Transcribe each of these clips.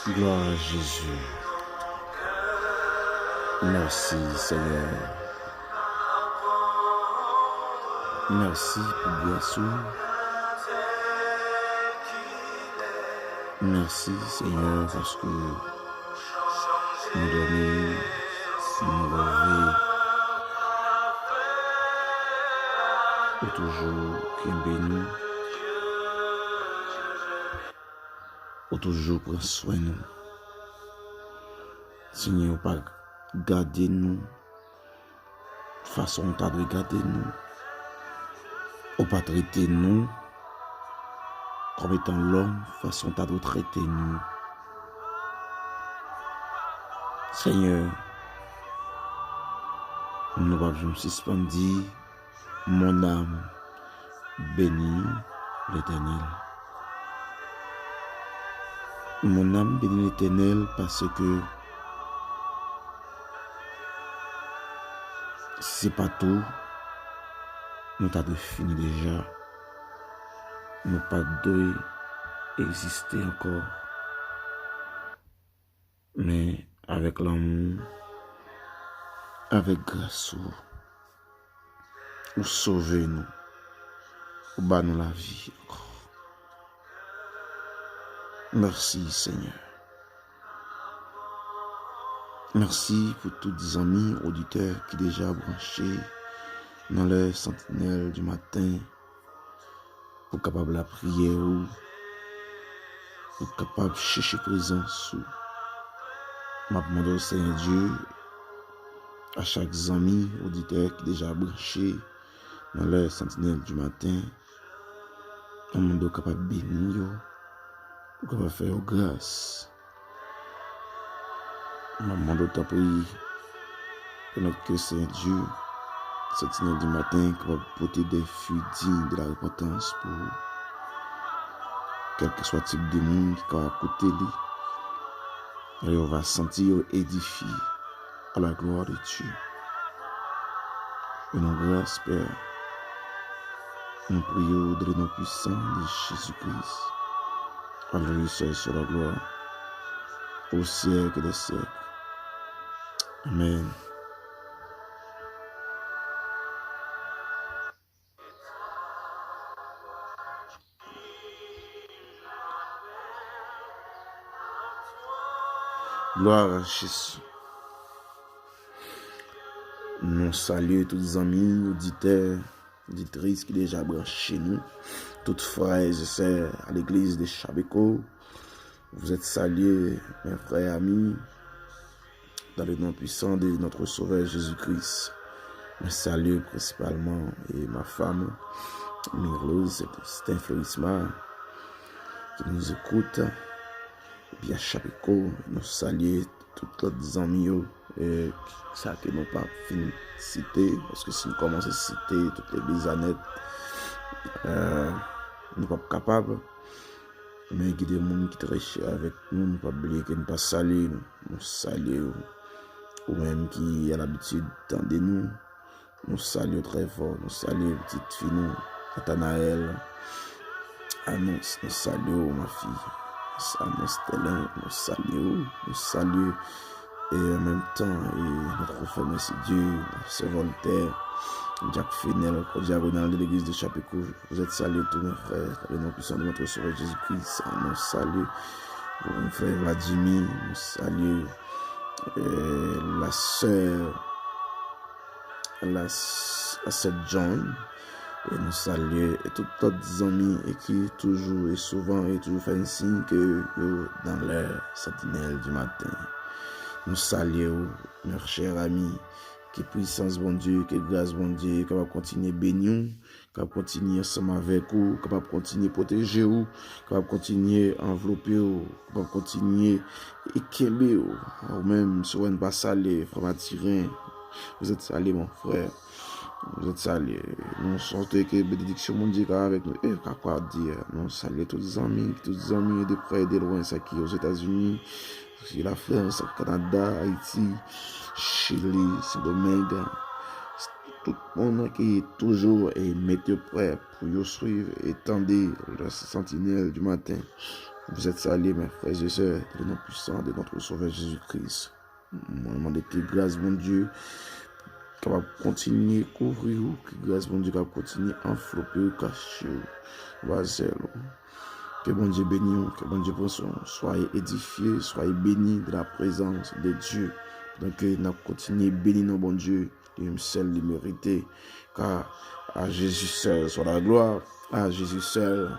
Gloire à Jésus. Merci Seigneur. Merci pour Biasou. Merci Seigneur parce que nous dormons, nous rêvons, et toujours qui béni, ou toujours prend soin de nous. Seigneur, pas garder nous, façon de regarder nous, ou pas traiter nous comme étant l'homme, façon de traiter nous. Seigneur, nous avons suspendu mon âme, bénis l'Éternel. Mon âme bénit l'Éternel parce que c'est pas tout, nous t'avons fini déjà, nous pas de exister encore, mais avec l'amour, avec grâce, ou sauver nous, ou bat nous la vie encore. Merci Seigneur. Merci pour tous les amis auditeurs qui déjà branchés dans leur sentinelle du matin pour capable la prière ou pour capable chercher présence ou m'a demandé au Seigneur Dieu à chaque ami auditeur qui déjà branché dans leur sentinelle du matin on m'a capable bénir pour capable faire grâce. Maman d'autant prier que notre Seigneur Dieu, sentinelle du matin, capable de porter des fruits dignes de la repentance pour quel que soit le type de monde qui va à côté de lui. Et on va sentir édifié à la gloire de Dieu. Et nos grâces, Père, nous prions de nos puissants de Jésus-Christ. Alléluia, sur la gloire, au siècle des siècles. Amen. Gloire à Jésus. Nous saluons tous les amis, auditeurs, auditrices qui déjà branchés nous, toutes frères et sœurs à l'église de Chabeko. Vous êtes salués, mes frères et amis, dans le nom puissant de notre Sauveur Jésus-Christ. Je salue principalement et ma femme, Mirlose, c'est un florissement qui nous écoute. Et puis à Chapeko, nous saluons tous les amis et ça que nous pas fini de citer, parce que si nous commençons à citer toutes les années, nous ne sommes pas capables. Mais il y a des gens qui sont très chers avec nous, nous ne pouvons pas oublier que nous ne pas saluer, nous saluons, ou même qui a l'habitude d'entendre nous saluons très fort, nous saluons petite fille, nous, Nathanaël, Annonce, nous saluons ma fille, Annonce Télin, nous saluons, et en même temps, et notre frère, merci Dieu, c'est Voltaire, Jacques Fenel, diagonal de l'église de Chapeko, vous êtes salués tous mes frères, dans le nom puissant de notre Sauveur Jésus-Christ, nous saluons, mon frère Vladimir, nous saluons, la sœur, la sœur John, et nous saluons, et tous les amis, et qui toujours et souvent, et toujours fait un signe que dans leur sentinelle du matin. Nous saluons, mes chers amis, que puissance bon Dieu, que grâce bon Dieu, capable de continuer bénir, capable de continuer ensemble avec vous, capable de continuer protéger vous, capable de continuer envelopper vous, capable de continuer équilibrer vous, ou même si vous n'êtes pas salé, frère Mathurin, vous êtes salé mon frère, vous êtes salé, nous sentons que bénédiction mondiale avec nous, et quoi dire, nous saluons tous les amis de près et de loin, ça qui aux États-Unis, la France, le Canada, Haïti, Chili, Saint-Domingue, tout le monde qui est toujours et mettez prêt pour vous suivre et tendez le sentinelle du matin. Vous êtes salués, mes frères et sœurs, de nom puissant de notre Sauveur Jésus-Christ. Moi, je demande que grâce, mon Dieu, capable de continuer à couvrir, que grâce, mon Dieu, capable de continuer à envelopper, cacher, que bon Dieu bénisse, que bon Dieu pense, soyez édifiés, soyez bénis de la présence de Dieu. Donc, nous continuons à bénir nos bon Dieu, lui seul, lui mérité, car à Jésus seul soit la gloire, à Jésus seul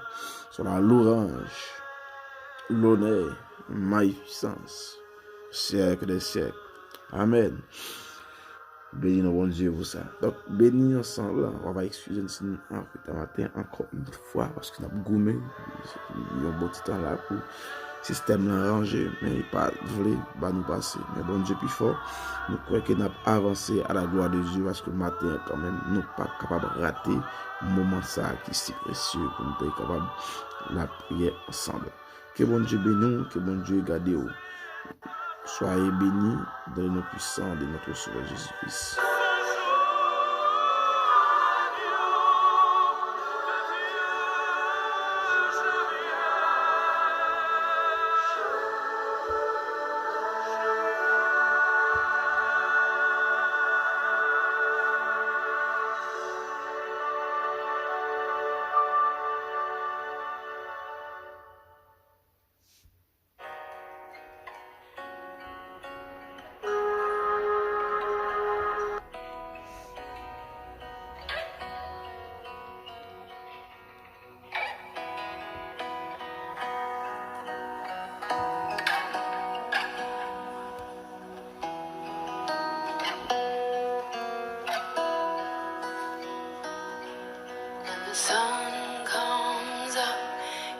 soit la louange, l'honneur, la puissance, siècle des siècles. Amen. Bénis nos bon Dieu pour ça. Donc, bénis ensemble. On va excuser nous en fait matin encore une fois parce que nous avons gommé. Il y a un bon temps là pour le système rangé, mais il pas voulu nous passer. Mais bon Dieu plus fort, nous croyons que nous avons avancé à la gloire de Dieu parce que le matin, quand même, nous ne sommes pas capables de rater un moment ça qui est si précieux pour nous être capables de la prière ensemble. Que bon Dieu bénisse, que bon Dieu garde vous. Soyez bénis dans le nom puissant de notre Sauveur Jésus-Christ. Sun comes up,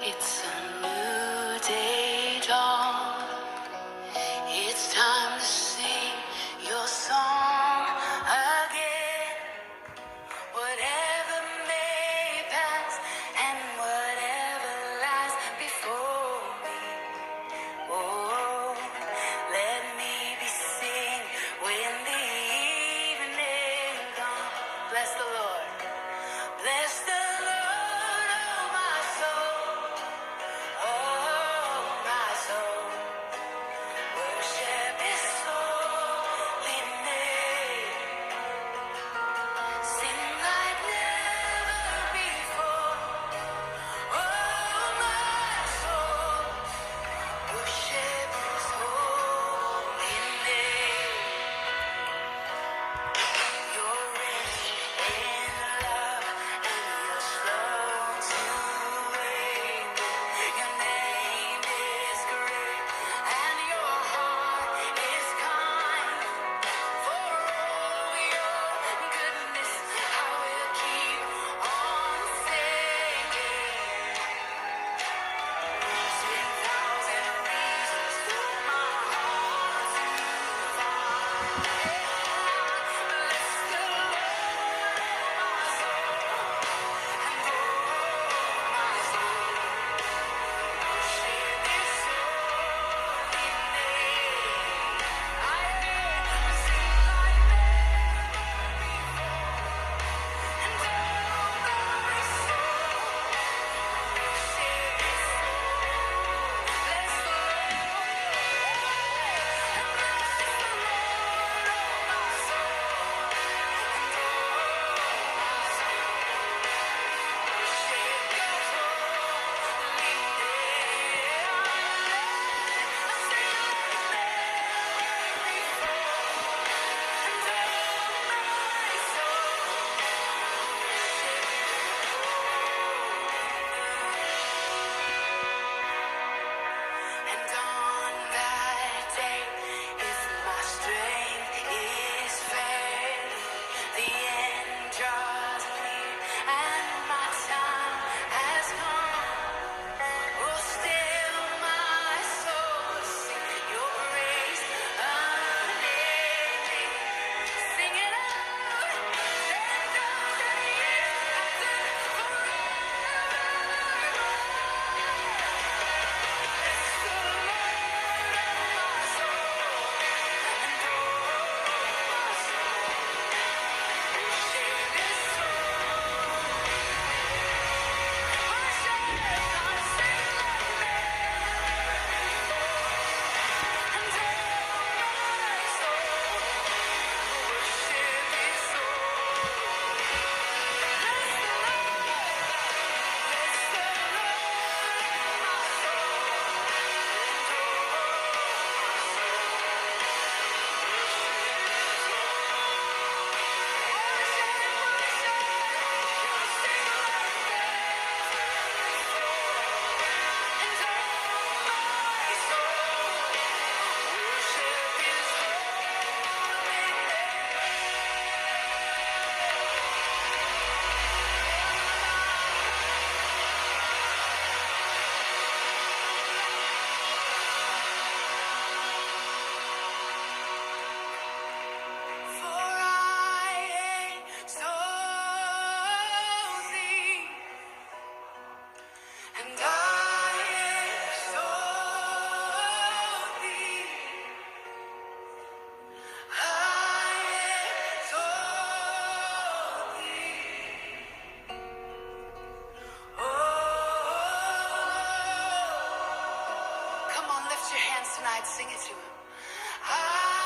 it's a new day dawn. It's time to sing your song again. Whatever may pass and whatever lies before me. Oh, let me be sing when the evening comes. Bless the Lord. Bless the Lord, oh my soul, oh my soul. Worship His holy name. Sing like never before, oh my soul. Worship His holy name. You're rich in love and you're slow to anger. Your name is great and your heart is kind. For all your goodness, I will keep on singing. 10,000 reasons for my heart to find. Bless the Lord, my soul, and all my soul. Worship His holy name. I sing like never before, and all my soul. Worship His bless the Lord, bless the Lord, oh tonight, sing it to him. I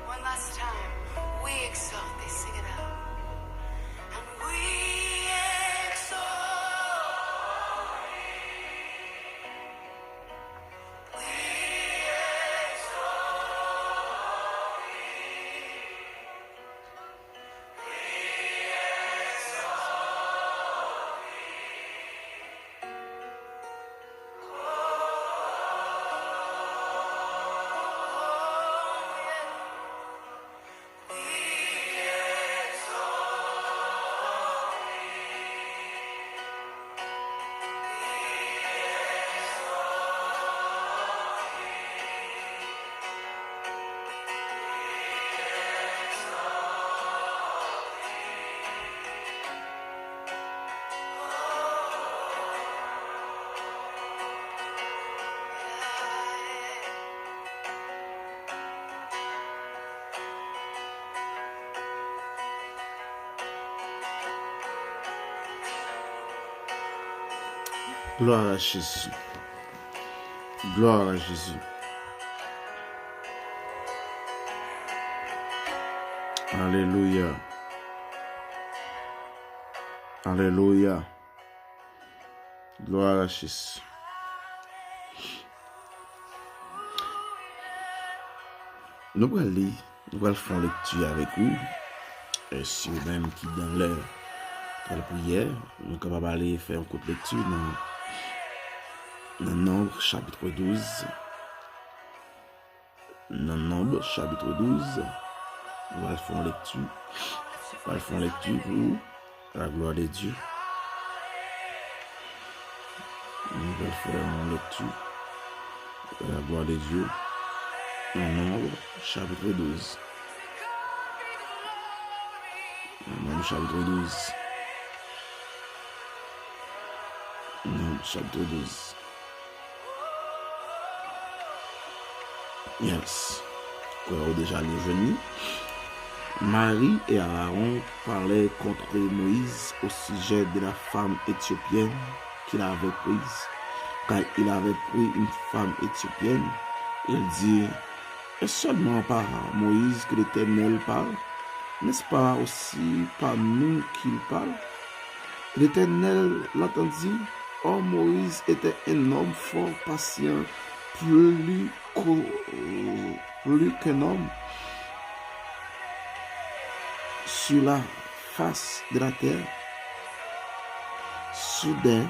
One last time, we exalt thee, sing it out. And we exalt, we Gloire à Jésus. Gloire à Jésus. Alléluia. Alléluia. Gloire à Jésus. Nous allons lire, nous allons faire lecture avec vous. Et si vous-même qui dans l'heure de la prière, nous sommes capables d'aller faire un coup de lecture dans Nombre chapitre 12. Dans Nombre chapitre 12, nous allons faire une lecture. Nous allons faire une lecture pour la gloire de Dieu. Nous allons faire une lecture pour la gloire de Dieu. Dans Nombre chapitre 12. Nombre chapitre 12. Nombre chapitre 12. Yes. Quoi, déjà les jeunes. Marie et Aaron parlaient contre Moïse au sujet de la femme éthiopienne qu'il avait prise. Car il avait pris une femme éthiopienne, il dit, est-ce seulement par Moïse que l'Éternel parle? N'est-ce pas aussi par nous qu'il parle? L'Éternel l'entendit. Or Moïse était un homme fort patient, plus qu'un homme sur la face de la terre. Soudain,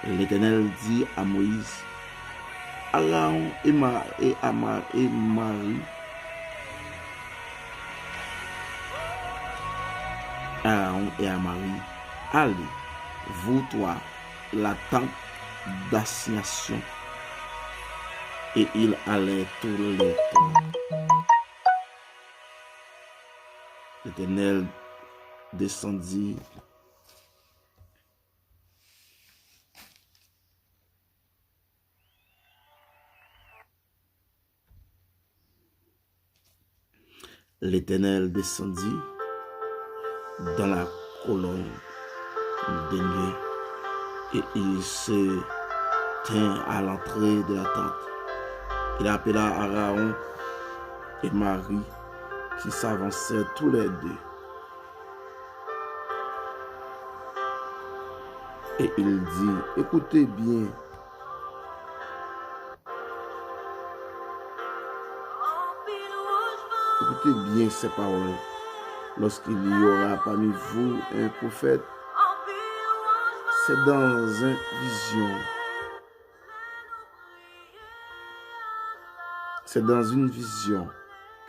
l'Éternel dit à Moïse, Aaron et Marie, Aaron et à Marie, allez, vous toi, la tente d'assignation. Et il allait tout le temps. L'Éternel descendit L'Éternel descendit dans la colonne de nuit et il se tint à l'entrée de la tente. Il appela Aaron et Marie qui s'avançaient tous les deux. Et il dit, écoutez bien, ces paroles. Lorsqu'il y aura parmi vous un prophète, c'est dans une vision C'est dans une vision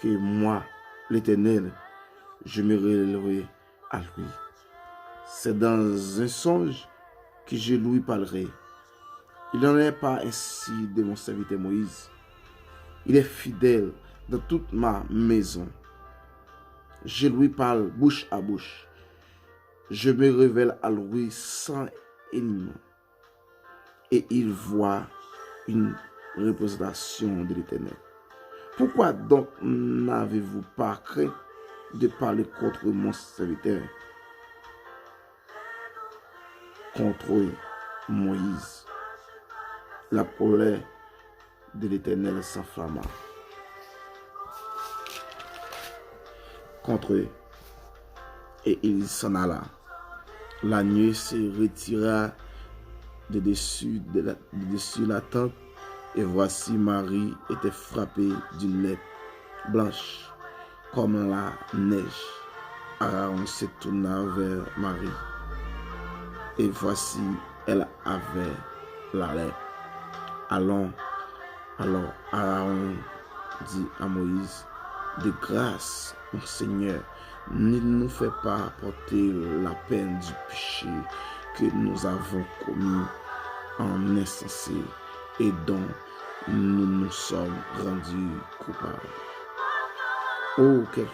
que moi, l'Éternel, je me révélerai à lui. C'est dans un songe que je lui parlerai. Il n'en est pas ainsi de mon serviteur Moïse. Il est fidèle dans toute ma maison. Je lui parle bouche à bouche. Je me révèle à lui sans élément. Et il voit une représentation de l'Éternel. Pourquoi donc n'avez-vous pas craint de parler contre mon serviteur, contre Moïse? La colère de l'Éternel s'enflamma contre eux, et il s'en alla. La nuée se retira de dessus la tente, et voici Marie était frappée d'une lèpre blanche comme la neige. Aaron se tourna vers Marie, et voici elle avait la lèpre. Alors Aaron dit à Moïse, de grâce, mon Seigneur, ne nous fais pas porter la peine du péché que nous avons commis en insensé et dont nous nous sommes rendus coupables. Oh, qu'elle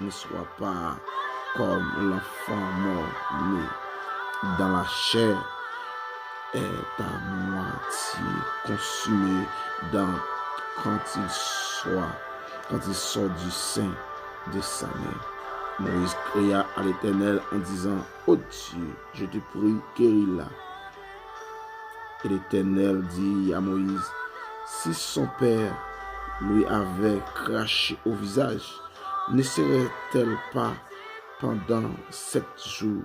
ne soit pas comme l'enfant mort né dans la chair est à moitié consumé quand il sort du sein de sa mère. Moïse cria à l'Éternel en disant, ô Dieu, je te prie, guéris-la. Et l'Éternel dit à Moïse, si son père lui avait craché au visage, ne serait-elle pas pendant 7 jours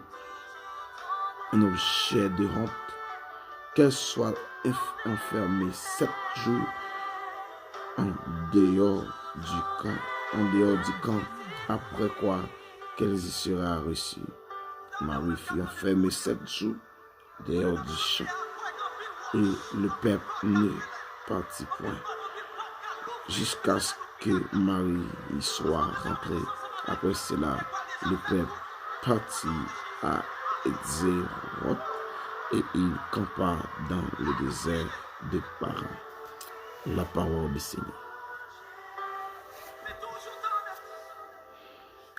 un objet de honte? Qu'elle soit enfermée 7 jours en dehors du camp, après quoi qu'elle y sera reçue. Marie fut enfermée 7 jours dehors du champ, et le peuple ne partit point, jusqu'à ce que Marie y soit rentrée. Après cela, le peuple partit à Zéroth, et il campa dans le désert de Paran. La parole du Seigneur.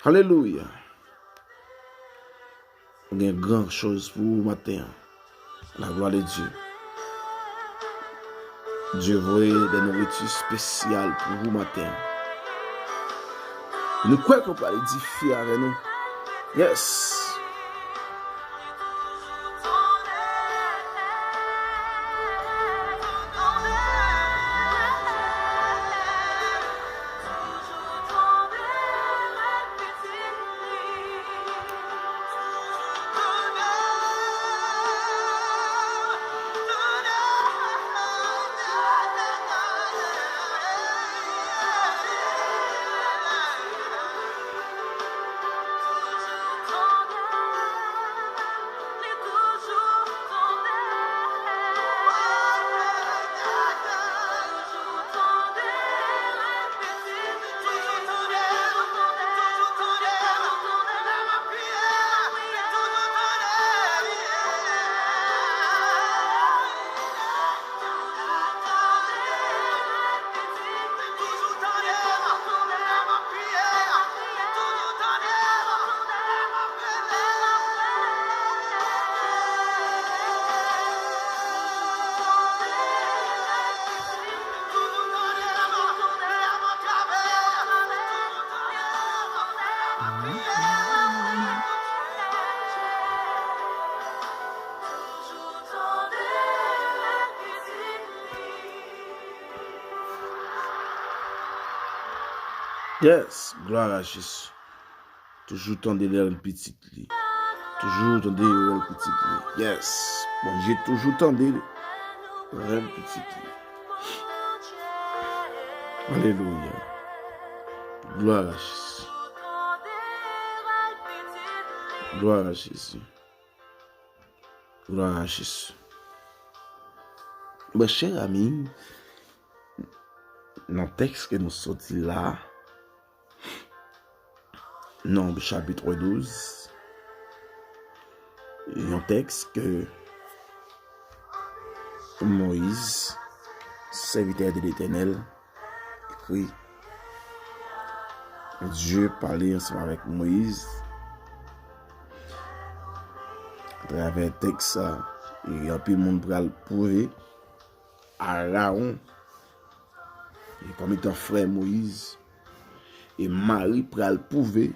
Alléluia. Il y a une grande chose pour vous matin. La gloire de Dieu. Dieu voyait des nourritures spéciales pour vous matin. Nous croyons qu'on peut édifier avec nous. Yes. Yes, gloire à Jésus. Toujours tendez l'air le petit lit. Toujours tendez l'air le petit lit. Yes. Bon, j'ai toujours tendez l'air le petit lit. Alléluia. Gloire à Jésus. Gloire à Jésus. Gloire à Jésus. Mes chers amis, dans le texte que nous sortis là, Nombre chapitre 12, il y a un texte que Moïse, serviteur de l'Éternel, écrit. Dieu parlait ensemble avec Moïse à travers le texte. Il y a plus de monde pour le prouver. Aaron, et comme étant frère Moïse, et Marie pour le prouver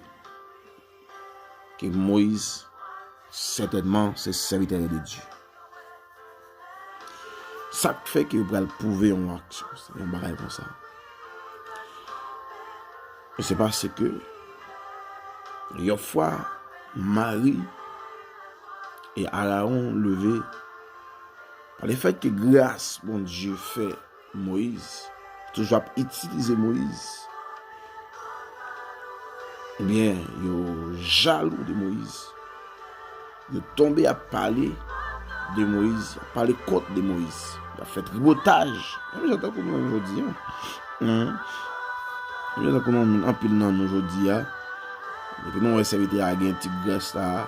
que Moïse, certainement, c'est serviteur de Dieu. Ça fait que vous le prouver en action. C'est un bagage comme ça. Et c'est parce que, une fois, Marie et Aaron levé, par le fait que grâce, bon Dieu, fait Moïse, toujours utiliser Moïse, eh bien, ils jaloux de Moïse. Ils tombé à parler de Moïse, à parler contre de Moïse. Il a fait tribotage. J'entends comment aujourd'hui. J'entends comment en pile non aujourd'hui. Et puis nous, on va servir à gagner un petit grâce là.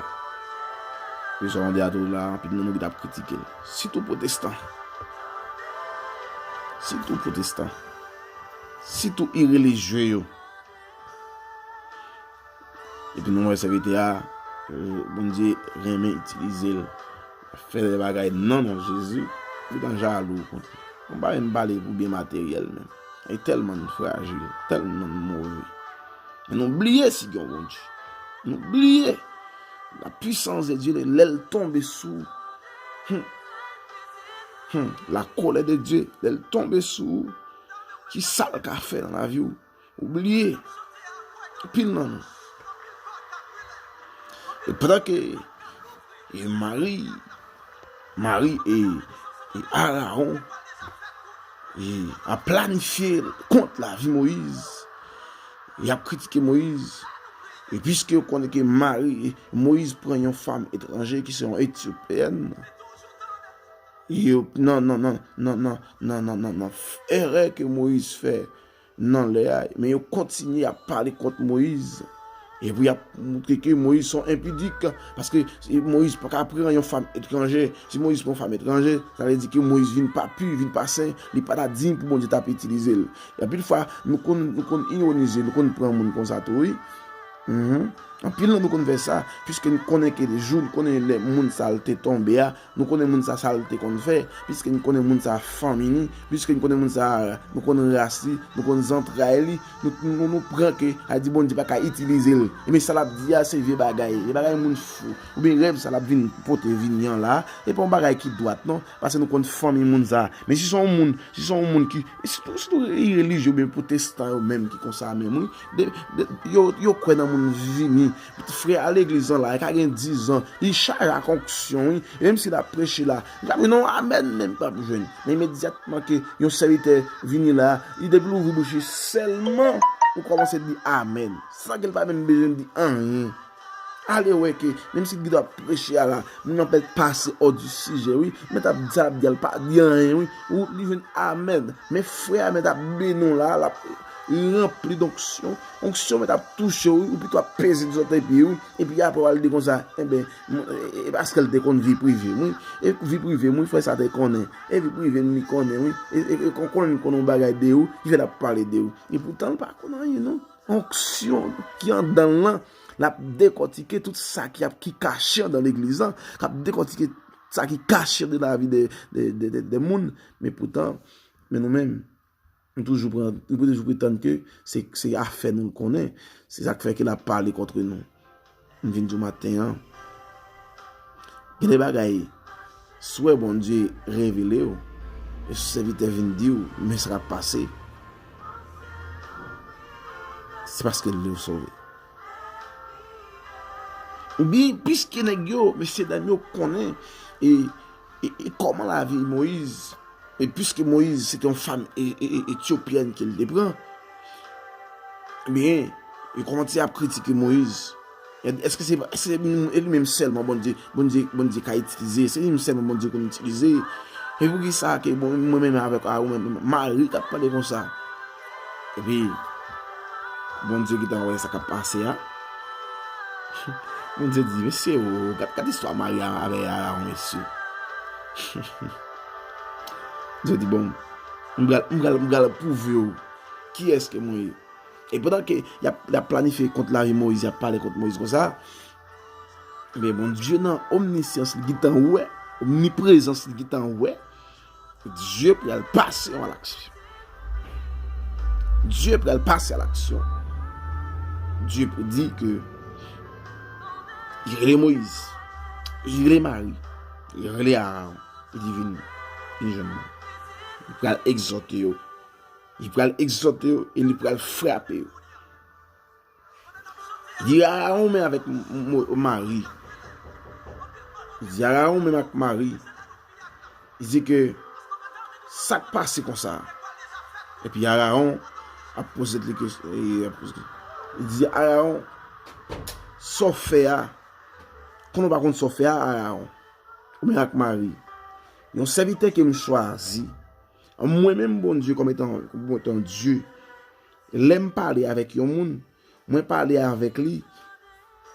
Puis on va dire là, en pile nous, on va critiquer. Surtout protestant. Surtout protestant. Surtout irréligieux. Et puis nous, on va servir à bon Dieu, remet utiliser faire des bagailles non dans Jésus, puis dans jaloux. On va même parler pour bien matériel même. Il est tellement fragile, tellement mauvais. Mais n'oubliez si Dieu bon Dieu. N'oubliez la puissance de Dieu, l'aile tombe sous. La colère de Dieu, l'aile tombe sous. Qui sale qu'a fait dans la vie. Oubliez. Pile non. Et pendant que Marie et Aaron a planifié contre la vie de Moïse, il a critiqué Moïse. Et puisque vous connaissez que Moïse prend une femme étrangère qui sont éthiopiennes, non, erreur que Moïse fait, non, mais il continue à parler contre Moïse. Et puis, il a montré que Moïse sont impudiques. Parce que Moïse, pas prendre une femme étrangère. Si Moïse prend une femme étrangère, ça veut dire que Moïse vient pas pur, vient pas saint, il n'est pas la digne pour bon Dieu taper utiliser. Et puis, une fois, nous connaissons ironiser, nous connaissons prendre monde comme ça, oui. En plus, nous connaissons ça, puisque nous connaissons que les jours, nous connaissons les gens saleté tombés, nous connaissons les gens saleté qu'on fait, puisque nous connaissons les gens famille, puisque nous connaissons nous connaissons racisme, nous connaissons entrailles, nous prenons que, a dit bon Dieu pas qu'à utiliser. Mais ça l'a dit, c'est vieux bagaille, les bagailles moun fou, ou bien rêve ça l'a vinn porter vignan là, et pas un bagaille qui doit non, parce que nous connaissons famille moun ça. Mais si sont monde qui surtout irréligieux bien protestant même qui comme ça même, yo croit dans moun vini. Frère à l'église là, il a 10 ans, il charge la concoction, même s'il a prêché là, il a dit non, amen, même pas pour jeune. Mais immédiatement que yon serviteur vini là, il depuis ouvrir bouche seulement pour commencer à dire amen. Sans qu'il pas même besoin de dire rien. Allez, ouais, que même s'il doit prêcher là, nous peut passer hors du sujet, oui, mais t'as dit pas dire rien, oui, ou il vient amen. Mais frère, mais t'as bénon là, rempli d'onction, mais t'as touché ou puis t'as pesé des autres pieds et puis après elle dit comme ça, eh ben parce qu'elle te connaît vie privée, oui, et vie privée, moi frère ça te connaît, et vie privée nous connaît, oui, et qu'on connaît bagaille de ou, il va parler de ou, et pourtant pas connaît rien non, onction qui en dans là, la décortiquer tout ça qui caché dans l'église, qui décortiquer ça qui caché dans la vie des monde, mais pourtant mais nous-mêmes nous toujours prétendre que c'est affaire nous connaît, c'est ça qui fait qu'il a parlé contre nous. Nous venons du matin, il y a des bagailles, soit bon Dieu révélé, et ce serviteur vient dire, mais ça va passer. C'est parce qu'il l'a sauvé. Ou bien, puisque mais c'est Daniel connaît, et comment la vie de Moïse. Et puisque Moïse, c'était une femme éthiopienne qu'il déprend, bien, il commence à critiquer Moïse. Est-ce que c'est lui-même seulement, bon Dieu, qui a utilisé, c'est lui-même seulement, bon Dieu, qu'on a utilisé. Et vous dites ça, que moi-même avec Marie, qui a parlé comme ça. Et puis, bon Dieu qui t'a envoyé ça qui a passé, hein? Bon Dieu dit, monsieur, quand histoire mariée avec Aaron, monsieur. Dieu dit, bon, je vais prouver qui est-ce que moi. Et pendant qu'il a planifié contre la vie Moïse, il a parlé contre Moïse comme ça, mais bon Dieu, dans omniscience, il est en ouais, omniprésence, il est en ouais, Dieu peut le passer à l'action. Dieu peut le passer à l'action. Dieu peut dire que il relève Moïse, il relève Marie, il relève Aaron, il dit une jeune. Il peut l'exhorter, il peut l'exhorter et il peut le frapper. Il dit Aaron même avec Marie. Il dit Aaron même avec Marie. Il dit que ça passe comme ça. Et puis Aaron a posé des questions. Il dit Aaron, Sophia, qu'on va contre Sophia Aaron, ou bien avec Marie. Un serviteur qui me choisit, moi-même, bon Dieu, comme étant Dieu, l'aime parler avec un monde, moi parler avec lui,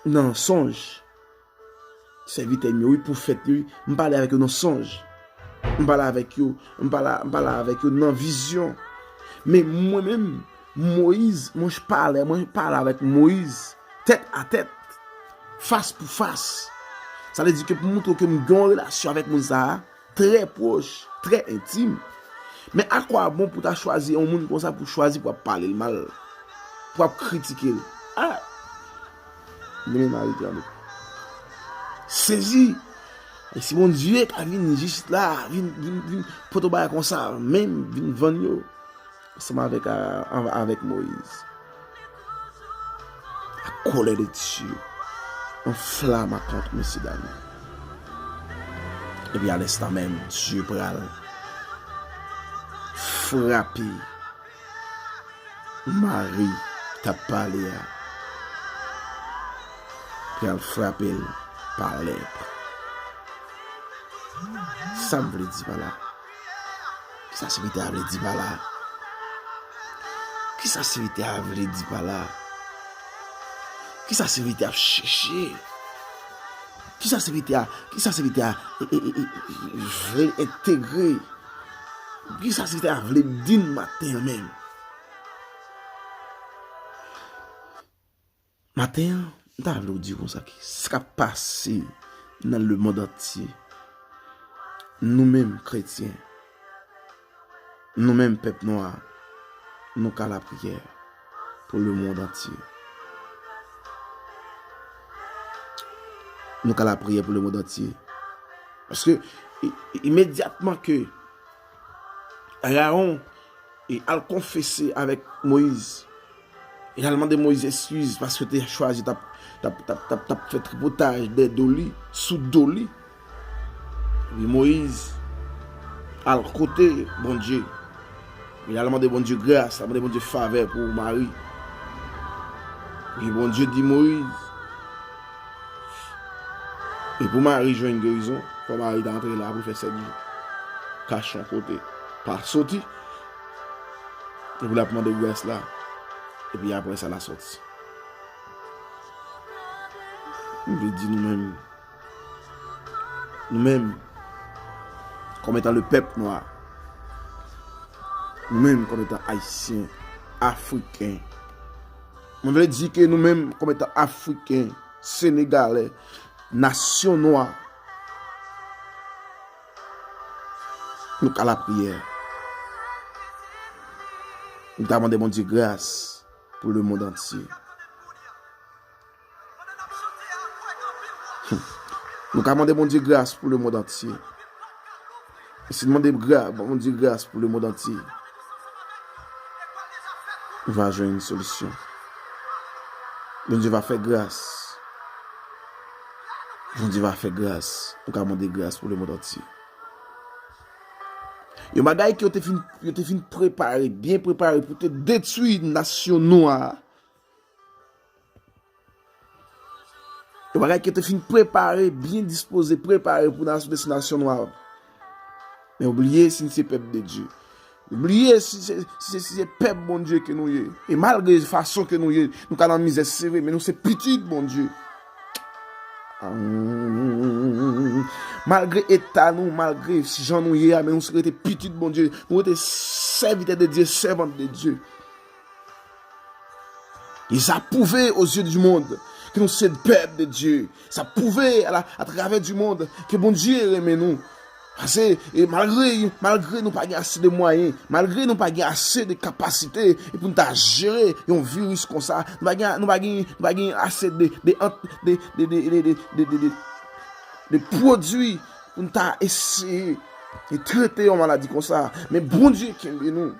dans songe. Serviteur, oui, pour faire lui, me parler avec eux dans songe. Me parler avec eux, me parler avec eux dans vision. Mais moi-même, Moïse, moi je parle avec Moïse, tête à tête, face pour face. Ça veut dire que pour montrer que nous avons une relation avec Moussa, très proche, très intime. Mais à quoi bon pour choisir un monde comme ça pour choisir pour parler le mal, pour critiquer? Ah! Saisi. Et si mon Dieu a venu juste là, vient pour te battre comme ça, même vient vendre ensemble avec Moïse. La colère de Dieu, en flamme contre Monsieur Daniel. Et puis à l'instant même, Dieu pral frapper Marie t'a parlé. Puis elle frapper par lèvres. Ça me veut dire par là. Qui ça se veut dire par là? Qui ça se veut dire par là? Qui ça se veut dire chercher? Qui ça se veut dire intégrer? Qui ça se veut dire matin même? Matin, je veux dire comme ça, ce qui a passé dans le monde entier, nous-mêmes chrétiens, nous-mêmes peuple noir, nous avons la prière pour le monde entier. Nous avons la prière pour le monde entier. Parce que immédiatement que Aaron a confessé avec Moïse, il a demandé Moïse excuse parce que tu as choisi, tu as fait tripotage de Doli, sous Doli. Et Moïse, à côté, bon Dieu, il a demandé bon Dieu grâce, il a demandé bon Dieu faveur pour Marie. Et bon Dieu dit Moïse, et pour Marie, j'ai une guérison, pour Marie d'entrer là pour faire 7 jours, cache son côté, pas sorti, et vous la demandé grâce là, et puis après ça la sortie. On veut dire nous-mêmes, comme étant le peuple noir, nous-mêmes comme étant haïtiens, africains, on veut dire que nous-mêmes comme étant africains, sénégalais, nation noire, nous avons la prière. Nous demandons mon Dieu grâce pour le monde entier. Nous demandons mon Dieu grâce pour le monde entier. Et si nous demandons mon Dieu grâce pour le monde entier, on va jouer une solution. Mon Dieu va faire grâce. Mon Dieu va faire grâce. Nous demandons grâce pour le monde entier. Il y a des bagages qui ont été préparés, bien préparés pour te détruire la nation noire. Il y a des bagages qui ont été préparés, bien disposés, préparés pour la nation noire. Mais oubliez si c'est le peuple de Dieu. Oubliez si c'est peuple, bon Dieu, que nous y est. Et malgré la façon que nous y est, nous avons misère serrée, mais nous c'est petit, bon Dieu. Malgré état nous, malgré si j'en nous y est, mais nous sommes petit, bon Dieu. Nous sommes serviteurs de Dieu, servantes de Dieu. Ils a prouvé aux yeux du monde que nous sommes le peuple de Dieu. Ça a prouvé à travers du monde que bon Dieu aime nous. Parce que malgré nous pas assez de moyens, malgré nous pas assez de capacités pour nous gérer un virus comme ça, nous pas assez de produits pour nous essayer de traiter une maladie comme ça. Mais bon Dieu qui aime nous,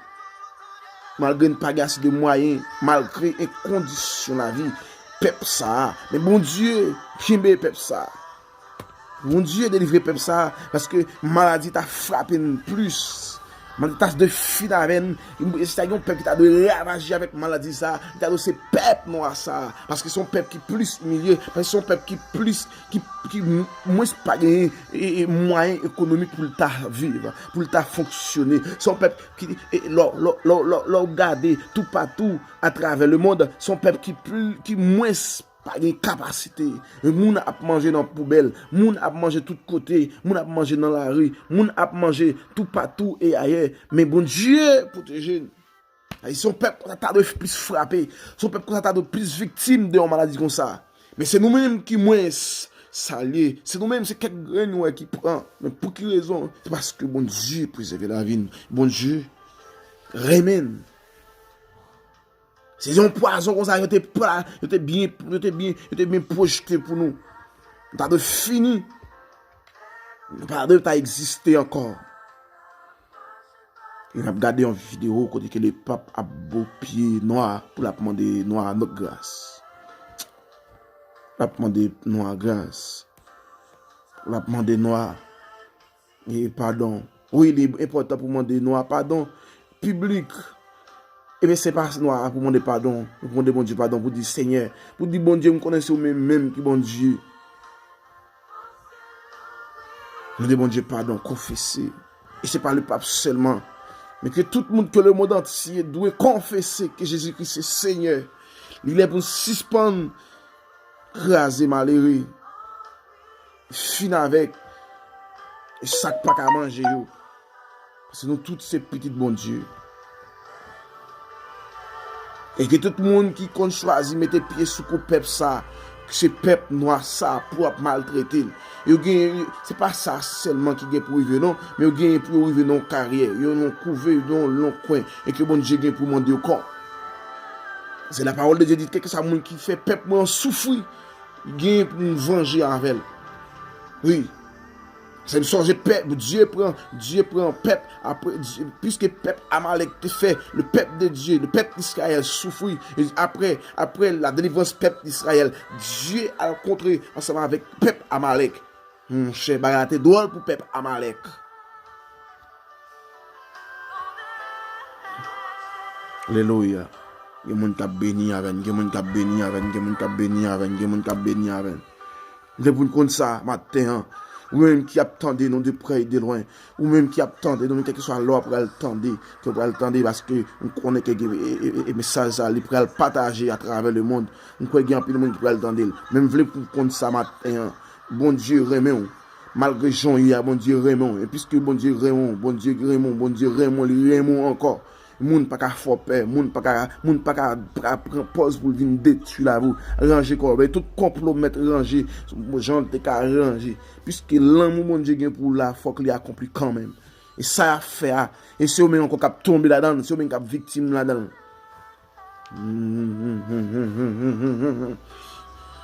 malgré nous pas assez de moyens, malgré les conditions de la vie, peuple ça. Mais bon Dieu qui aime peuple ça. Mon Dieu délivré peuple ça parce que maladie t'a frappé plus. Maladie t'a de fin avec c'est un peuple qui t'a de ravager avec maladie ça, il t'a de ce peuple noir ça parce que son peuple qui plus humilié, parce que son peuple qui plus qui moins pas gagné et moyen économique pour ta vivre, pour ta fonctionner. Son peuple qui l'ont gardé tout partout à travers le monde, son peuple qui moins pas de capacité. Moun a mangé dans la poubelle, moun a mangé tout côté, moun a mangé dans la rue, moun a mangé tout partout et ailleurs. Mais bon Dieu protège. Son peuple t'a de plus frappé, son peuple t'a de plus victime de une maladie comme ça. Mais c'est nous-mêmes qui moins saliés, c'est nous-mêmes, c'est quelques graines qui prend. Mais pour quelle raison? C'est parce que bon Dieu préserve la vie. Bon Dieu remène. C'est un poison comme ça, il était bien projeté pour nous. T'as de fini. Pas de t'as existé encore. Il a regardé une vidéo côté que le pape a beau pied noir pour la demander noir notre grâce. La demander noir grâce. La demander noir et pardon. Oui, il est important pour demander noir pardon public. Et bien c'est pas noir pour demander pardon, pour demander bon Dieu pardon, pour dire Seigneur, pour dire bon Dieu, me connaissez même qui bon Dieu. Demander bon Dieu pardon, confesser. Et c'est pas le pape seulement, mais que tout le monde, que le monde entier doit confesser que Jésus-Christ est Seigneur. Il est pour suspendre, craser malheureux, finir avec, et sac pas qu'à manger. Parce que nous tous ces petits bon Dieu. Et que tout le monde qui compte choisir mettre pied sous le peuple ça, que ce peuple noir ça pour maltraiter. C'est pas ça seulement qui est pour vivre non, mais il gagne pour vivre dans carrière, il ont couvé dans long coin et que bon Dieu gagne pour demander au corps. C'est la parole de Dieu dit que ça monde qui fait peuple en souffrir, il gagne pour nous venger avec elle. Oui. C'est une sorte de peuple, Dieu prend peuple, après, puisque peuple Amalek fait, le peuple de Dieu, le peuple d'Israël souffrit, et après la délivrance peuple d'Israël, Dieu a rencontré ensemble avec peuple Amalek. Cher bagaté drôle pour peuple Amalek. Alléluia. Il y a des gens qui béni avec, il y a des gens qui béni avec, il y a des gens qui béni avec, il y a des gens qui béni avec. Je vous compte ça matin. Ou même qui attendait nous de près et de loin, ou même qui attendait nous quelque soit l'or pour attendre, parce que on connaît que les messages ça li pour partager à travers le monde. On croit qu'il y a plus de monde qui peut attendre. Même voulez pour compte ça matin. Bon Dieu remet malgré Jean il y a bon Dieu remet et puisque bon Dieu remet encore. Moun pas qu'à faire peur, moun pas qu'à prendre pause pour venir détruire la vous, ranger quoi, tout complot mettre ranger, gens te qu'à ranger, puisque l'amour mon Dieu gain pour la faut qu'il accompli quand même. Et ça a fait et si on met encore cap tomber là-dedans, si on met cap victime là-dedans.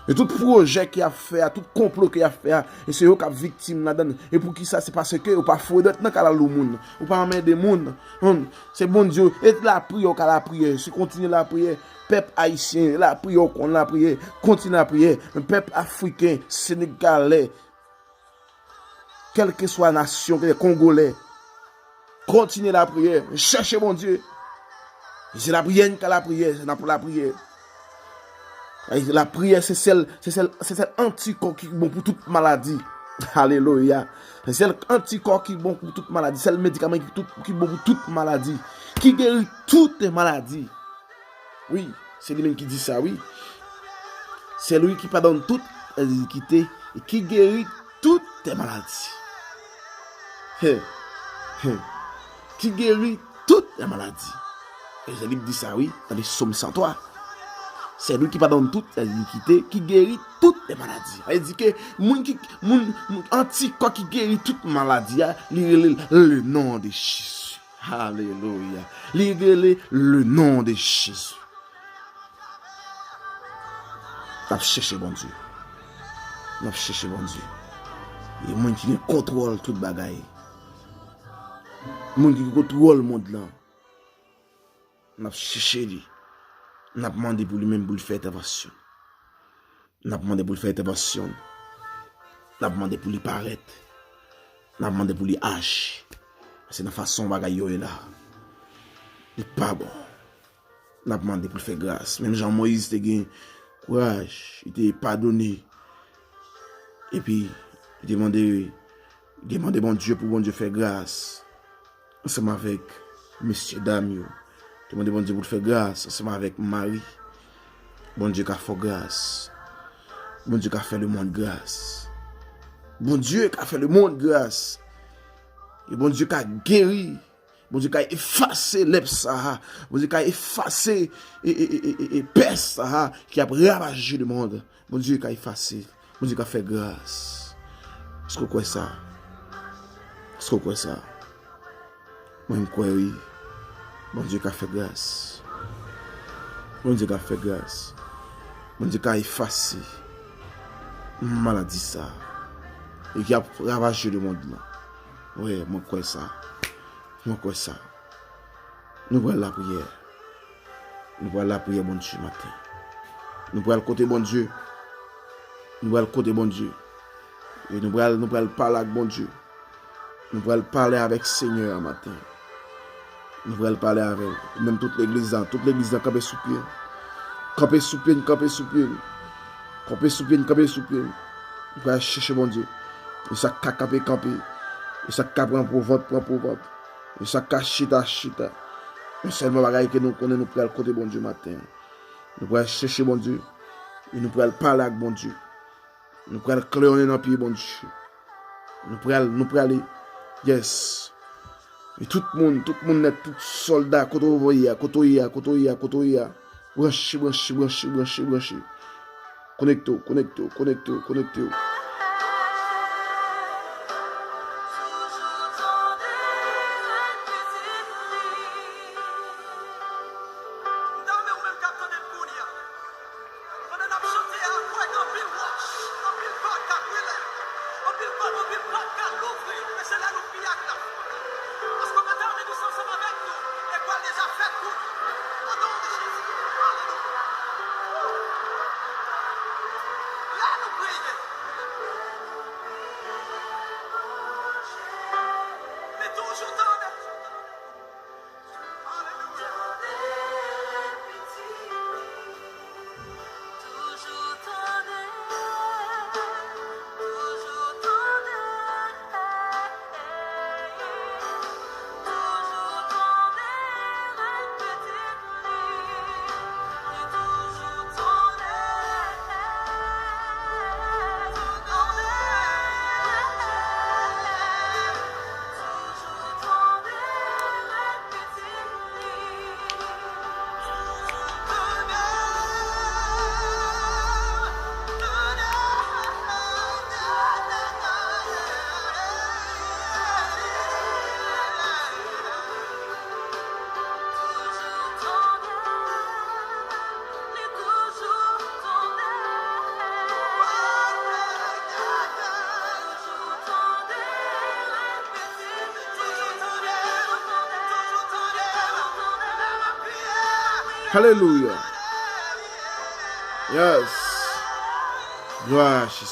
Et tout projet qui a fait, tout complot qui a fait, et c'est eux qui sont victimes là-dedans. Et pour qui ça, c'est parce que vous pas fouet d'être dans le monde. Vous pas amener des monde. C'est bon Dieu. Et la prière, la prière. Si continue la prière, peuple haïtien, la prière, continue la prière. Le peuple africain, sénégalais, quelle que soit la nation, les Congolais, continue la prière. Cherchez mon Dieu. C'est la prière qu'à la prière, c'est pour la prière. La prière, c'est celle anticorps qui est bon pour toute maladie. Alléluia. C'est l'anticorps qui est bon pour toute maladie. C'est le médicament qui est bon pour toute maladie. Qui guérit toutes les maladies. Oui, c'est lui-même qui dit ça, oui. C'est lui qui pardonne toute iniquité et qui guérit toutes tes maladies. Qui guérit toutes les maladies. Et c'est lui qui dit ça, oui, dans les psaumes 103. C'est lui qui pardonne toute iniquité, qui guérit toutes les maladies. Il dit que mon anticorps qui guérit toute maladie, le nom de Jésus. Alléluia. Le nom de Jésus. N'a cherché bon Dieu. N'a cherché bon Dieu. Il y a monde qui contrôle toute bagaille. Monde qui contrôle le monde là. N'a cherché lui. N'a demandé pour lui-même pour le faire intervention. N'a demandé pour le faire intervention. N'a demandé pour lui paraître. N'a demandé pour lui agir. C'est la façon bagaille yo est là. Il pas bon. N'a demandé pour le faire grâce. Même Jean-Moïse te gain courage, il t'a pardonné. Et puis il demandait bon Dieu pour bon Dieu faire grâce. Ensemble avec messieurs dames. Demandez bon Dieu pour faire grâce ensemble avec Marie. Bon Dieu qui a fait grâce. Bon Dieu qui a fait le monde grâce. Bon Dieu qui a fait le monde grâce. Et bon Dieu qui a guéri. Bon Dieu qui a effacé l'Epsa. Bon Dieu qui a effacé et peste qui a ravagé le monde. Bon Dieu qui a effacé. Bon Dieu qui a fait grâce. Est-ce que vous croyez ça? Est-ce que vous croyez ça? Moi, je crois oui. Bon Dieu qui a fait grâce. Bon Dieu qui a fait grâce. Bon Dieu qui a effacé maladie ça. Et qui a ravagé le monde là. Oui, moi, je crois ça. Moi, je crois ça. Nous voyons la prière. Nous voyons la prière, bon Dieu, matin. Nous voyons le côté bon Dieu. Nous voyons le côté bon Dieu. Et nous voyons parler avec bon Dieu. Nous voyons parler avec Seigneur matin. Nous voulons parler avec même toute l'église camper sous pied. Camper sous pied, camper sous pied. Camper sous pied, camper sous pied. Nous voulons chercher mon Dieu. Et ça camper. Et ça prend pour vote. Et ça chita. Mais seulement bagaille que nous connaissons, nous pouvons le côté bon Dieu matin. Nous pouvons chercher bon Dieu. Et nous pouvons parler avec bon Dieu. Nous pouvons clairer dans le pied bon Dieu. Nous pouvons aller. Yes. Et tout le monde, tout soldat, kotoya. Branché. Connectez. Hallelujah. Yes. Gloire à Jésus.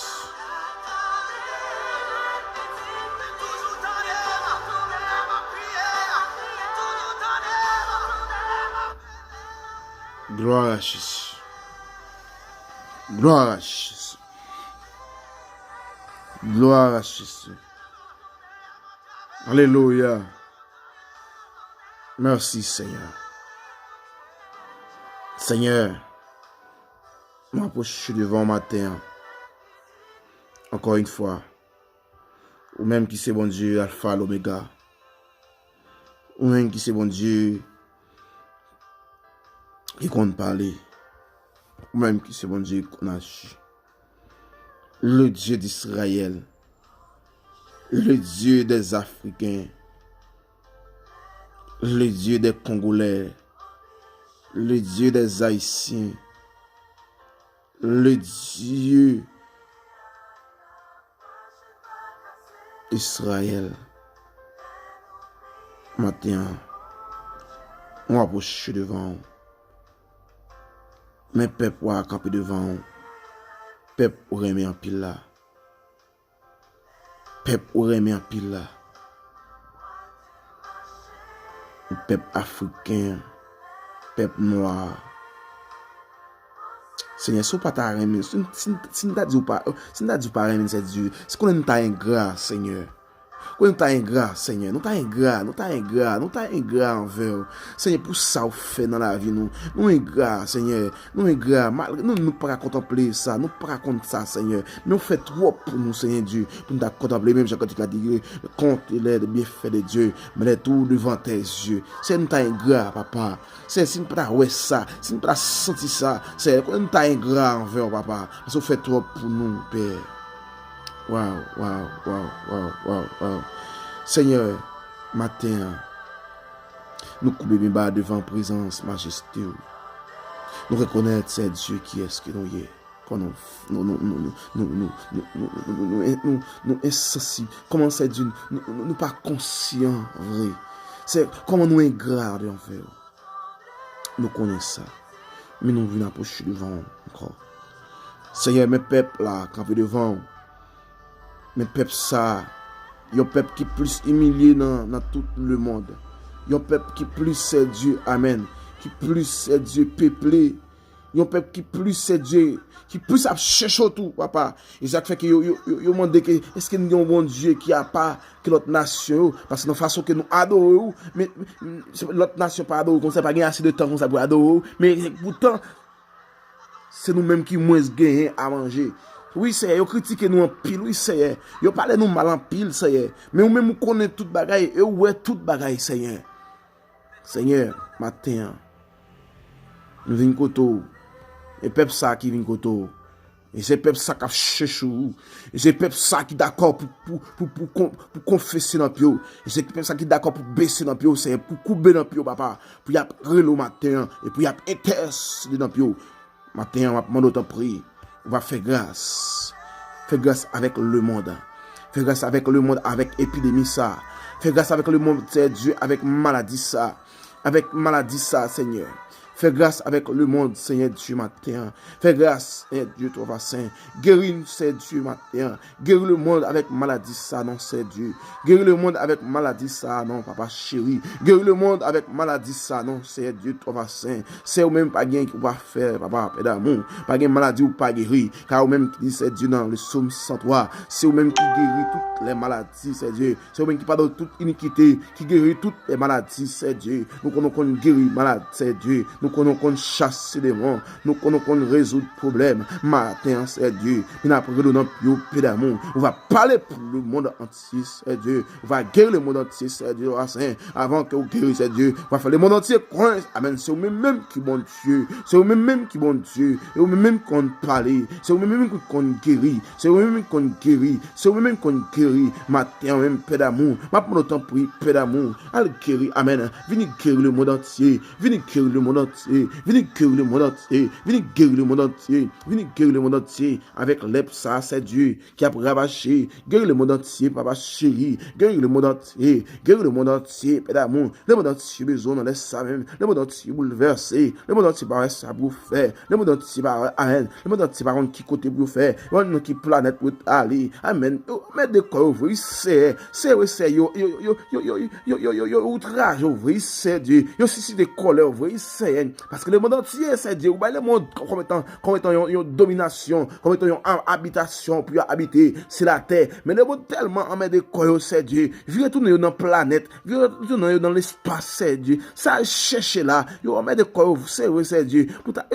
Gloire à Jésus. Gloire à Jésus. Gloire à Jésus. Alléluia. Merci Seigneur. Seigneur, nous approchons devant matin. Encore une fois. Ou même qui c'est bon Dieu, Alpha, l'Oméga. Ou même qui c'est bon Dieu, qui compte parler. Ou même qui c'est bon Dieu, qu'on agit. Le Dieu d'Israël. Le Dieu des Africains. Le Dieu des Congolais. Le Dieu des Haïtiens. Le Dieu Israël. Matin, on approche devant. Mais peuple va camper devant. Peuple remet en pile là. Peuple remet en pile là. Peuple africain. Peuple noir. Seigneur, si vous pas ta remet, si vous pas dit pas remet, c'est Dieu. C'est qu'on est ingrat, Seigneur. Nous t'as ingrat, Seigneur. Nous t'as ingrat envers. Seigneur, pour ça, vous fait dans la vie, nous ingrat, Seigneur. Nous ingrat. Nous pas contempler ça. Nous pas raconter ça, Seigneur. Mais on fait trop pour nous, Seigneur Dieu. Pour nous contempler, même quand tu as dit, compte les bienfaits de Dieu. Mais les tout devant tes yeux. C'est nous t'as ingrat, papa. C'est si nous pas ouais ça. Si nous pas senti ça. C'est nous t'as ingrat envers, papa. Parce qu'on fait trop pour nous, Père. Wow. Seigneur, matin, nous coupons bas devant la présence majestueuse. Nous reconnaître c'est Dieu qui est ce que nous y est. Nous insensibles. Comment c'est Dieu? Nous pas conscients, vrai. C'est comment nous ingrats envers. Nous connaissons ça. Mais nous venons approcher devant encore. Seigneur, mes peuples là, campés devant. Mais peuple ça, yon peuple qui plus humilié dans tout le monde. Yon peuple qui plus c'est Dieu, amen. Qui plus c'est Dieu peuplé. Yon peuple qui plus c'est Dieu, qui plus a cherché tout, papa. Et ça fait que yo demande que est-ce que nous avons un bon Dieu qui a pas que l'autre nation, parce que de façon que nous adorons, mais l'autre nation pas adore, comme ça pas gagner assez de temps comme ça pour adorer, mais pourtant c'est nous-mêmes qui moins gagnent à manger. Oui, c'est yo critiquer nous en pile, oui c'est yo parler nous mal en pile, c'est mais nous même nous connaît toute bagaille et ouais toute bagaille, Seigneur. Seigneur, matin nous vinn koto et peuple ça qui vinn koto et c'est peuple ça qui cherche et c'est peuple ça qui d'accord pour confesser dans pio et c'est peuple ça qui d'accord pour baisser dans pio, c'est pour couper dans pio papa, pour y a relo matin et pour y a intercéder dans pio matin on va demander autant prier. On va faire grâce. Faire grâce avec le monde. Faire grâce avec le monde, avec épidémie ça. Faire grâce avec le monde, c'est Dieu, avec maladie ça. Avec maladie ça, Seigneur. Fais grâce avec le monde, Seigneur Dieu, matin. Fais grâce, Seigneur Dieu, toi va saint. Guéris, c'est Dieu, matin. Guéris le monde avec maladie, ça, non, c'est Dieu. Guéris le monde avec maladie, ça, non, papa chéri. Guéris le monde avec maladie, ça, non, c'est Dieu, toi va saint. C'est ou même pas bien qui va faire, papa, paix d'amour. Pas bien maladie ou pas guéri. Car ou même qui dit, c'est Dieu dans le psaume 103. C'est ou même qui guérit toutes les maladies, c'est Dieu. C'est ou même qui pardonne toute iniquité, qui guérit toutes les maladies, c'est Dieu. Nous connaissons qu'on guérit malade, c'est Dieu. Nous connaissons qu'on chasse les démons. Nous connaissons qu'on résout le problème. Matin, c'est Dieu. Nous avons pris dans le pied d'amour. On va parler pour le monde entier, c'est Dieu. On va guérir le monde entier, c'est Dieu. Avant que vous guérissez, c'est Dieu. On va faire le monde entier. Amen. C'est vous-même qui bon Dieu. C'est vous-même qui bon Dieu. Et vous-même qu'on parle. C'est vous-même qu'on guérit. C'est vous-même qu'on guérit. C'est vous-même qu'on guérit. Matin, même paix d'amour. Ma pour autant prier, paix d'amour. Allez guérir. Amen. Venez guérir le monde entier. Venez guérir le monde entier. Venez guérir le monde entier. Venez guérir le monde entier. Venez guérir le monde entier. Avec l'EPSA, c'est Dieu qui a ravaché. Guérir le monde entier, papa chéri. Guérir le monde entier. Guérir le monde entier, paix d'amour. Le monde entier besoin, on laisse ça même. Le monde entier bouleversé. Le monde entier par ça pour faire. Le monde entier par amen. Le monde entier par qui côté pour faire. On qui planète pour aller. Amen. Mais de quoi ouvrir, c'est yo outrage ouvrir, c'est Dieu. Yo si de colère ouvrir, c'est parce que le monde entier, c'est Dieu. Ou bien le monde comme étant une domination, comme étant une habitation pour habiter sur la terre. Mais le monde tellement en met de quoi, c'est Dieu. Viens retourner dans la planète, viens retourner dans l'espace, c'est Dieu. Ça cherche là, vous en met de quoi, c'est Dieu. Pour ta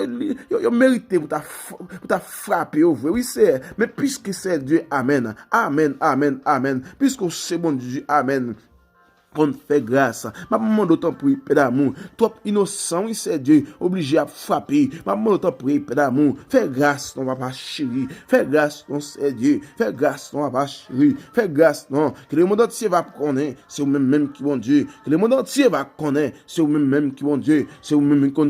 mérité, pour ta frapper, oui, c'est. Mais puisque c'est Dieu, amen. Amen, amen, amen. Puisque c'est bon Dieu, amen. On fait grâce. Ma maman d'autant pour paix d'amour. Trop innocent, oui, c'est Dieu. Obligé à frapper. Ma maman d'autant pour paix d'amour. Fais grâce, non, papa chéri. Fais grâce, non, c'est Dieu. Fais grâce, non, papa chéri. Fais grâce, non. Que le monde entier va connaître. C'est vous-même qui vont Dieu. Que le monde entier va connaître. C'est vous-même qui vont Dieu. C'est vous-même qui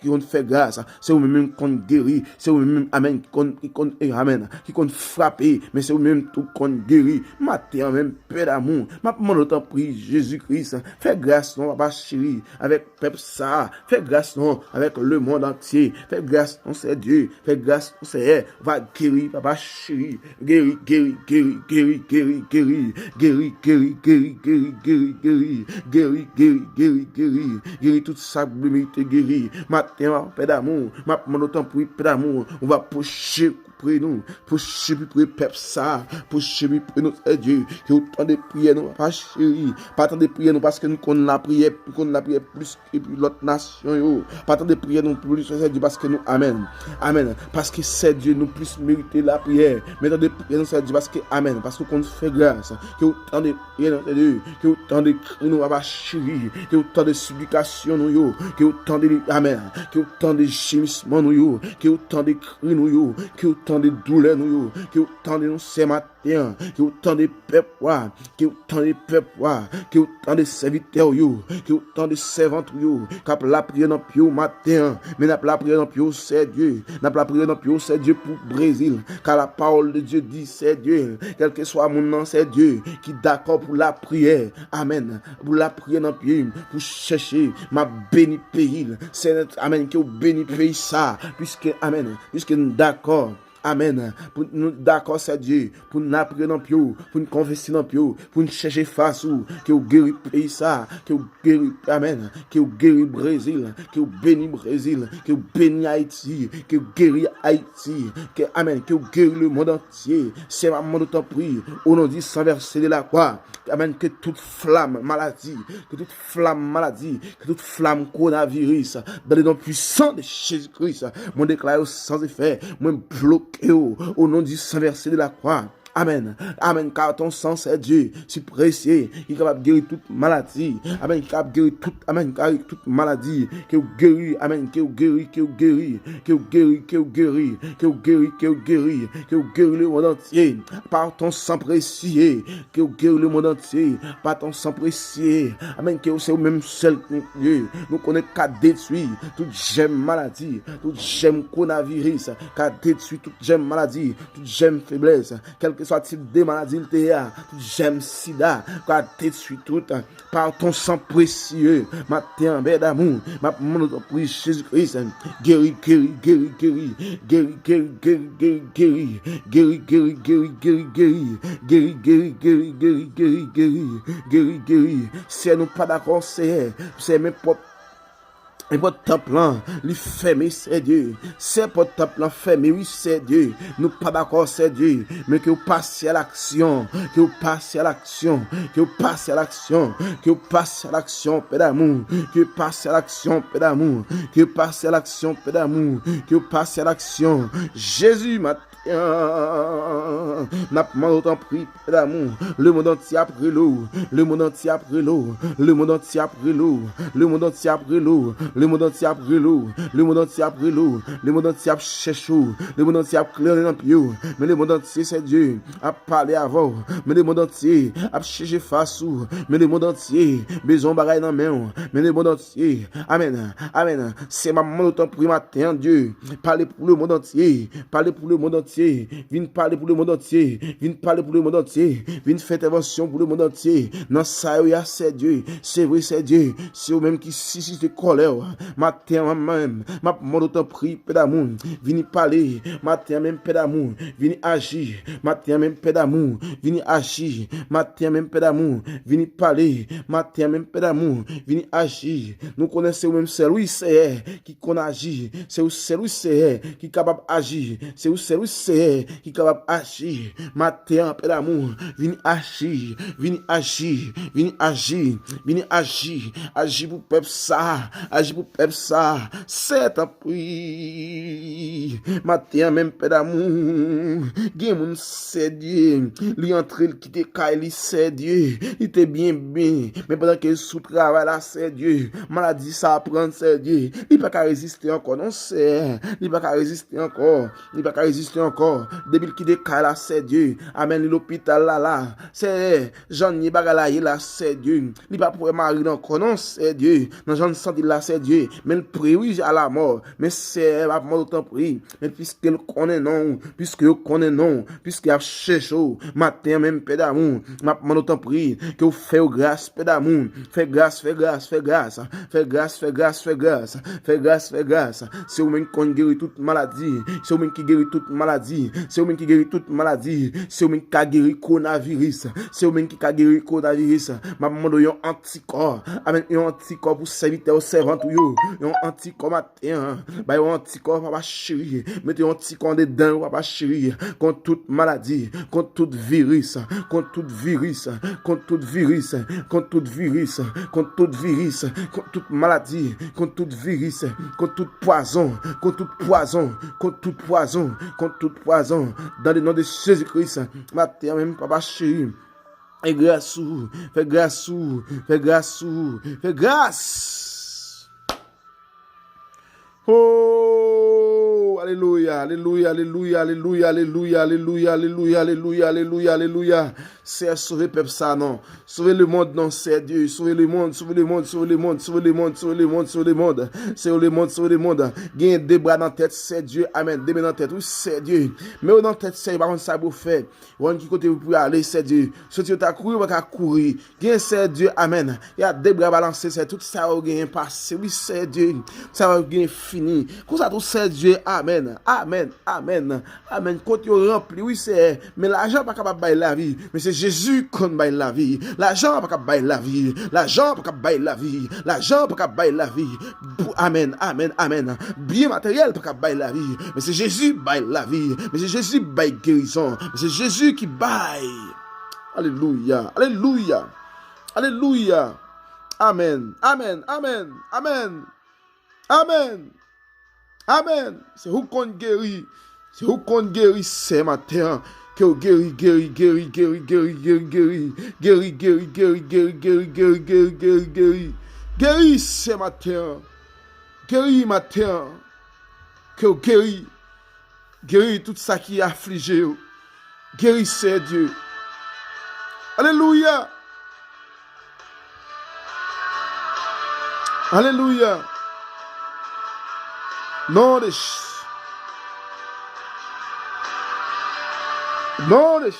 vont faire grâce. C'est vous-même qui vont guérir. C'est vous-même, amen, qui vont frapper. Mais c'est vous-même tout qui vont guérir. Matin, même paix d'amour. Ma maman d'autant pour Jésus. Christ, fais grâce non papa chéri avec peuple ça, fais grâce non avec le monde entier, fais grâce non c'est Dieu, fais grâce non c'est va guérir papa chéri, guérir toute sa blumité guérir matin paix d'amour, ma autant pour paix d'amour, on va pousser pour nous, pousser pour peuple ça, pousser pour nous c'est Dieu, que autant de prières non papa chéri, pas tant de prières nous parce que nous connaissons la prière plus que l'autre nation, pas tant de prières nous plus c'est Dieu parce que nous amen, amen, parce que c'est Dieu nous plus mériter la prière, mais tant de prières nous c'est Dieu parce que amen, parce que qu'on fait grâce, que autant de prières nous c'est Dieu, que autant de cris nous papa chéri, que autant de supplications nous que autant de amen, que autant de gémissements nous que autant de cris nous que autant de douleurs nous que autant de nous ce matin, que autant de peuple, que autant de peuple, que autant de serviteurs, que autant de servantes, qui la prière dans le matin, mais n'a pas la prière dans le c'est Dieu, n'a pas la prière dans le c'est Dieu pour le Brésil, car la parole de Dieu dit c'est Dieu, quel que soit mon nom, c'est Dieu qui est d'accord pour la prière, amen, pour la prière dans le pour chercher ma béni pays, c'est amen, que vous béni pays ça, puisque amen, puisque nous d'accord. Amen. Pour nous d'accord c'est Dieu. Pour nous apprendre dans pio, pour nous confesser dans pio, pour nous chercher face où que vous guérit pays ça, que vous guérit amen, que vous guérit Brésil, que vous béni Brésil, que vous béni Haïti, que vous guérit Haïti, que amen, que vous guérit le monde entier. C'est ma monde temps prie. Au nom du sang versé de la croix. Amen, que toute flamme maladie, que toute flamme coronavirus, dans le nom puissant de Jésus-Christ, mon déclare sans effet, mon bloqué au nom du sang versé de la croix. Amen. Amen. Car ton sang, c'est Dieu. C'est précieux. Il est capable de guérir toute maladie. Amen. Il est capable de guérir toute, amen, toute maladie. Que vous guérit. Amen. Que vous guérit. Que vous guérit. Que vous guérit. Que vous guérit. Que vous guérit. Que vous guérit. Que vous guérit le monde entier. Par ton sang précieux. Que vous guérit le monde entier. Par ton sang précieux. Amen. Que c'est au même seul Dieu. Nous connaissons qu'à détruire toute gemme maladie. Toute gemme coronavirus. Qu'à détruire toute gemme maladie. Toute gemme faiblesse. Quelque soit type de maladie, j'aime sida, car détruit tout par ton sang précieux, matin, bête d'amour, ma mon prie Jésus-Christ, guéri, c'est nous pas d'accord, c'est mes propres. Et votre temple, lui fermé, c'est Dieu. C'est votre temple fermé, oui, c'est Dieu. Nous pas d'accord, c'est Dieu. Mais que vous passez à l'action, que vous passez à l'action, que vous passez à l'action, que vous passez à l'action, paix d'amour, que vous passez à l'action, paix d'amour, que vous passez à l'action, paix d'amour, que vous passez à l'action. Jésus m'a n'a pas autant pris d'amour, le monde entier a pris l'eau, le monde entier a pris l'eau, le monde entier a pris l'eau, le monde entier a pris l'eau, le monde entier a pris l'eau, le monde entier a pris l'eau, le monde entier a cherché, le monde entier a clairé dans pied, mais le monde entier c'est Dieu a parlé avant, mais le monde entier a cherché face où, mais le monde entier besoin bagaille dans main, mais le monde entier, amen, amen, c'est ma maman autant pris matin Dieu, parler pour le monde entier, parler pour le monde entier. entier. Viens parler pour le monde entier. Viens parler pour le monde entier. Viens faire intervention pour le monde entier. Dans ça, c'est Dieu. C'est vrai, c'est Dieu. C'est eux-mêmes qui suscitent de colère. Matin, même. Ma demande autant pris, paix d'amour. Viens parler. Matin, même paix d'amour. Viens agir. Matin, même paix d'amour. Viens agir. Matin, même paix d'amour. Viens parler. Matin, même paix d'amour. Viens agir. Nous connaissons même celui c'est qui qu'on agit. C'est celui c'est qui est capable d'agir. C'est celui c'est qui est capable d'agir. Matin, paix d'amour. Viens agir. Viens agir. Viens agir. Viens agir. Agir pour peuple ça. Agir pour peuple ça. C'est un prix. Matin, même paix d'amour. Gen moun c'est Dieu. Li entre il qui te caille, li c'est Dieu. Il te bien. Mais pendant que sous travail là, c'est Dieu. Maladie ça prend, c'est Dieu. Il pas qu'à résister encore. Non, c'est. Il pas qu'à résister encore. Il pas qu'à résister encore. Depuis qui te caille là, c'est Dieu. Amen. L'hôpital là. C'est Jean-Ni Bagalaye là, c'est Dieu. Il pas pour marier encore. Non, c'est Dieu. Dans Jean santé là, c'est Dieu. Mais le prix à la mort. Mais c'est la mort autant pris. Mais puisque le connaît non. Puisque le connaît non. Puisque il a cherché matin même paix d'amour. Ma demande autant pris que vous faites grâce paix d'amour. Fais grâce, fais grâce, fais grâce. Fais grâce, fais grâce, fais grâce. Fais grâce, fais grâce. C'est vous-même qui guérit toute maladie. C'est vous-même qui guérit toute maladie. C'est vous-même qui guérit toute maladie. C'est vous-même qui a guéri coronavirus. C'est vous-même qui a guéri coronavirus. Ma demande un anticorps. Amen, un anticorps pour serviteur servant tout yo. Un anticorps matin. Bah un anticorps papa chéri. Mettez un anticorps dedans papa chéri. Contre toute maladie, contre tout virus, contre tout virus, contre tout virus, contre tout virus, contre tout virus, contre toute maladie, contre tout virus, contre tout poison, contre tout poison, contre tout poison, contre tout poison, dans le nom de Jésus-Christ, matin même papa chéri. Et grâce, fais grâce, fais grâce, fais grâce. Oh, alléluia, alléluia, alléluia, alléluia, alléluia, alléluia, alléluia, alléluia, alléluia, alléluia. C'est sauver peuple ça, non. Sauver le monde, non, c'est Dieu. Sauver le monde, sauver le monde, sauver le monde, sauver le monde, sauver le monde, sauver le monde. Sauver le monde, sauver le monde. Gagne des bras dans la tête, c'est Dieu. Amen. Des bras dans la tête, oui, c'est Dieu. Mais dans la tête, c'est par contre ça pour faire. On qui côté vous pouvez aller, c'est Dieu. Si tu as couru, vous pouvez courir. Gagne, c'est Dieu. Amen. Il y a des bras balancés, c'est tout ça va gagner passé. Oui, c'est Dieu. Ça va gagner fini. Comme ça, tout c'est Dieu. Amen. Amen. Amen. Amen. Quand tu rempli, oui, c'est. Mais l'argent pas capable de bailler la vie. Mais c'est Jésus qui baille la vie. L'argent pas capable de bailler la vie. L'argent pas capable de bailler la vie. L'argent pas capable de bailler la vie. Amen. Amen. Amen. Bien matériel pas capable de bailler la vie. Mais c'est Jésus qui baille la vie. Mais c'est Jésus qui baille guérison. Mais c'est Jésus qui baille. Alléluia. Alléluia. Alléluia. Amen. Amen. Amen. Amen. Amen. Amen. C'est où qu'on guérit. C'est où qu'on guérit ce matin. Que vous guérit, guérit, guérit, guérit, guérit, guérit, guérit, guérit, guérit, guérit, guérit, guérit, guérit, guérit, guérit, guérit, guérit ce matin. Guérit matin. Que vous guérit. Guérit tout ça qui est affligé. Guérissez Dieu. Alléluia. Alléluia. Non de non de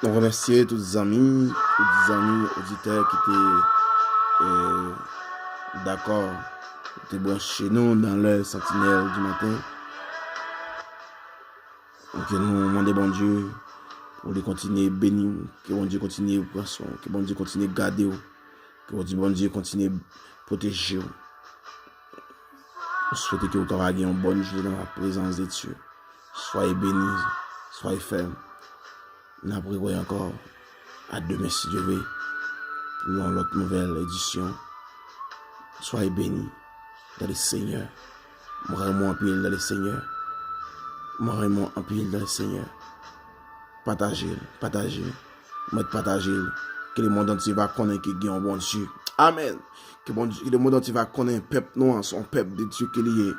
On remercie tous les amis auditeurs qui étaient d'accord, qui étaient branchés nous dans l'heure sentinelle du matin. Donc nous demandons bon Dieu pour les continuer bénir, que bon Dieu continue prendre soin, que bon Dieu continue garder, que bon Dieu continue protéger. Je souhaite que vous ayez une bonne journée dans la présence de Dieu. Soyez bénis, soyez fermes. Nous après encore à demain si Dieu veut pour l'autre nouvelle édition. Soyez bénis dans le Seigneur. Mourez-moi en pile dans le Seigneur. Mourez-moi en pile dans le Seigneur. Partagez. Que le monde entier va connaître qu'il y a un bon Dieu. Amen. Que le monde entier va connaître un peuple noir, son peuple de Dieu qu'il y est.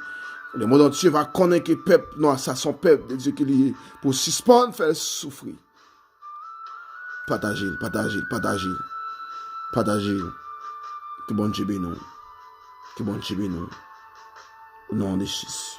Le monde entier va connaître que le peuple noir, ça son peuple de Dieu qu'il y est. Pour suspendre, faire souffrir. Partagez. Que bon Dieu bénisse nous. Au nom de Jésus.